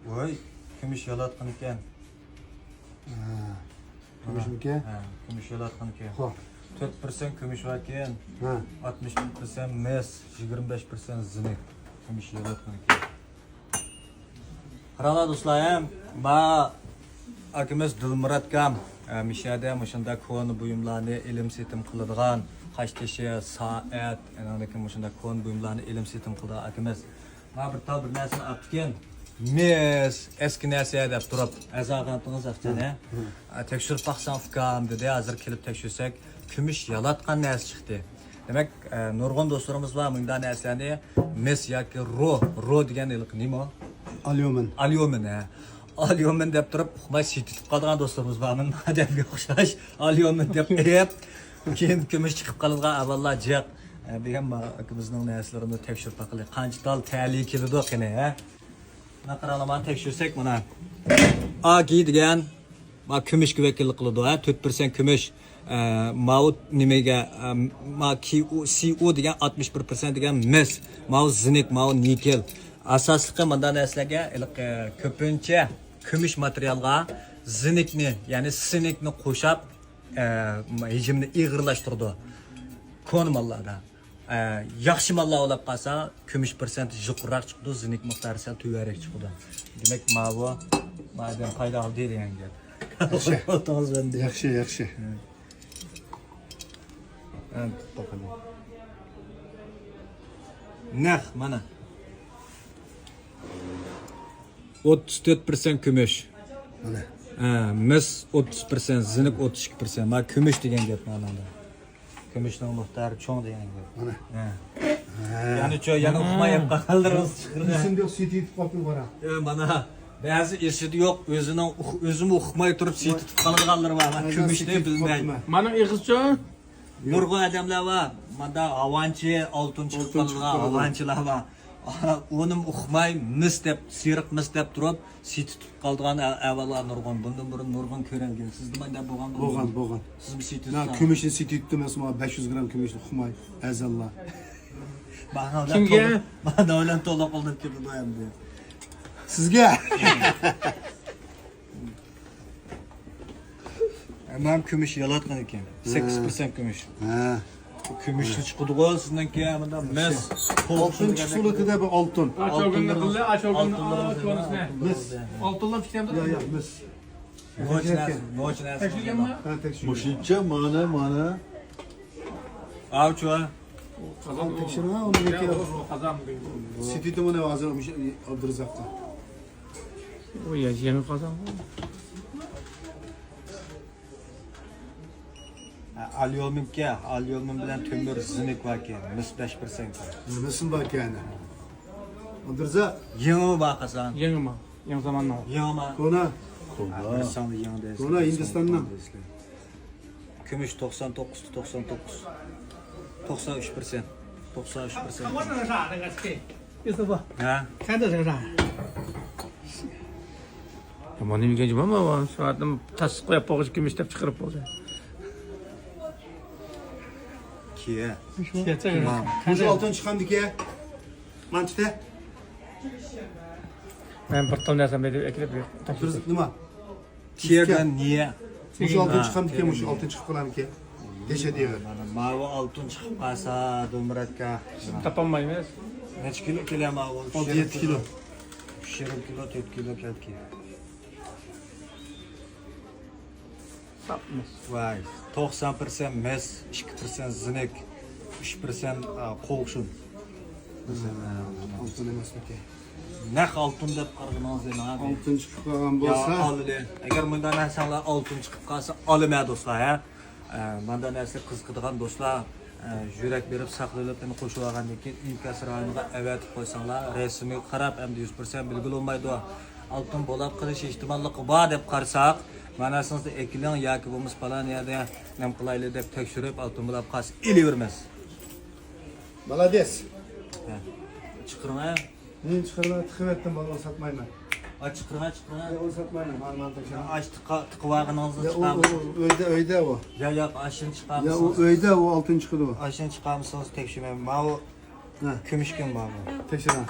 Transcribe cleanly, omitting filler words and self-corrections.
Voy, kumush yolatgan ekan. Kumuşmuke? Ha, kumush yolatgan ekan. Xo'p. 4% kumush var ekan. Ha. 61% mes, 25% zinik. Kumush yolatgan ekan. Qaralar do'stlar ham, ma akamiz Dilmurod akam mishada mushunda kon buyumlarni ilm setim qiladigan qashtashi soat anaqaga mushunda kon buyumlarni ilm setim qildi akamiz. Ma bir tal bir narsani olibgan. Mes eski narsa deb turib, azaqatingiz aqchani. Tekshirib baqsam ukam dedi, hozir kelib tekshirsak, kumush yalatgan narsa chiqdi. Demak, nurg'un do'stlarimiz var bunday narsalarni mes yoki ro degan nima? Alyomin ha. Alyomin deb turib, uqmay sitib qolgan do'stlarimiz bormi? Adamga o'xshash alyomin deb qo'yib, keyin kumush chiqib qolgan avvallar jiq degan akimizning narslarini tekshirib baqili. Qancha tal tali keladi qani ha? Mana qaralaman tekshirsak mana. Agi degan ma kumushga vakillik qiladi ha, 4% kumush. Maut nimaga ma CO degan 61% degan mis, maut zinik, maut nikel. Asosliqi bunday narsalarga ko'pincha kumush materialga zinikni, ya'ni sinikni qo'shib hijimni ig'irlashtirdi. Kon mallarda. Yaxshi mallar olib qolsa, kumush persenti yuqoriroq chiqdi, zinik miqdori sal tuvarroq chiqdi. Demak, bu madam foydali degan gap. Yaxshi. Nah, mana. 34% kumush. Mana. Mis 30%, zinik 32%. Ma kumush degan gap mana. Kumushning miqdori cho'ng degan gap. Mana. Ya'ni yana uqmayib qoldiramiz chiqirdi. Esimde sitib qolib qara. Mana ba'zi esida yo'q, o'zim uqmay turib sitib qolganlar bor. Mana kumushni bilmayman. Mana ig'izcha Nurg'un odamlar bor. Manda avanchi, oltin chiqib qolgan avanchilar bor. Onun uqmay mis deb, siriq mis deb turib, sitib qolgan avvallar nurg'un. Bundan burun nurg'un ko'ralgan. Siz nimada bo'lgan? Bo'lgan. Siz bir sitib. Na kumushni sitibdi mesela 500 gram kumushni uqmay. Azallah. Kimga? Mana o'lan to'liq qo'ldan keldi endi. Sizga. Hamam kumush yalatgan ekan. 8% kumush. Ha. Kumushni chiqdi-ku sizdan keyin bunda mis, Altın çıksulikida bu altın. Açogunni qildi, açogunni ko'nisni. Oltinlar fikrimda. Ya mis. Nochna. Tekshirganmi? Ha tekshir. Mushuncha mana. Avchu. Qazon Tekshirma onu bekir. qazon. Sitibdi mana hozir Abdurazakda. O yangi qazon. Alyomin bilan temir zinik var ekan, mis 5%. Nasıl bak yani? Abdurazak. Yangi baqasan. Yangimi? Yangi zamondan. Yangimi? Kona. Sonli yangi deysiz. Kona Hindistandan. Kumush 99. 93%. 93%. Ha? Yomon nimaga jibama, soatim tasdiq qo'yib qo'yish kumush deb chiqarib bo'ldi. Kiye. Şu altın çıkan dike. Mançta. Men bir tal narsam deb eklab yo'q. Abdurazak nima? Kiyedan niye? Şu altın çıkan dike, şu altın çıkıp kalan dike. Deşe diyor. Mana mavi oltin chiqib qolsa, Dilmurodga Topolmaymiz. necha kilo kelama u? 6-7 kilo. 3,5 kilo, 4 kilo keldi. Tapmiz. Vay, 90% mes, 2% zinik, 3% qo'g'shin. Altın emas dike. Naq oltin deb qaraganingizda nima? Altın çıkıp kalan Ya bolsa. olili. Agar bunday narsalar oltin chiqib qolsa, olma do'stlar, ha. Bunday narsa qiziqadigan do'stlar, yurak berib saqlanib qo'shib olgandan keyin inkas rayoniga avatib qo'ysanglar, rasmiy qarab, endi 100% bilgil olmaydi. Oltin bo'lib qilish ehtimolligi bor deb qarasak, mana sizda ekiling yoki bo'lmasa falan yerda nima qilaylik deb tekshirib, oltin bo'lib qolsa, ilaveramiz. Malades. Chiqirma. Men chiqarlar tiqib etdim, balo satmayman. Chiqirma. O satmayman, malman tekshir. Aç tıkıvağınızı çıkarmışsınız. Öyde o. Ya aşın Ya o çıkarmışsınız. öyde o altın çıkıdı o. Aşın çıkarmışsınız tek şey. Ma o Ha. kümüşken ma bu. Tekşir ha.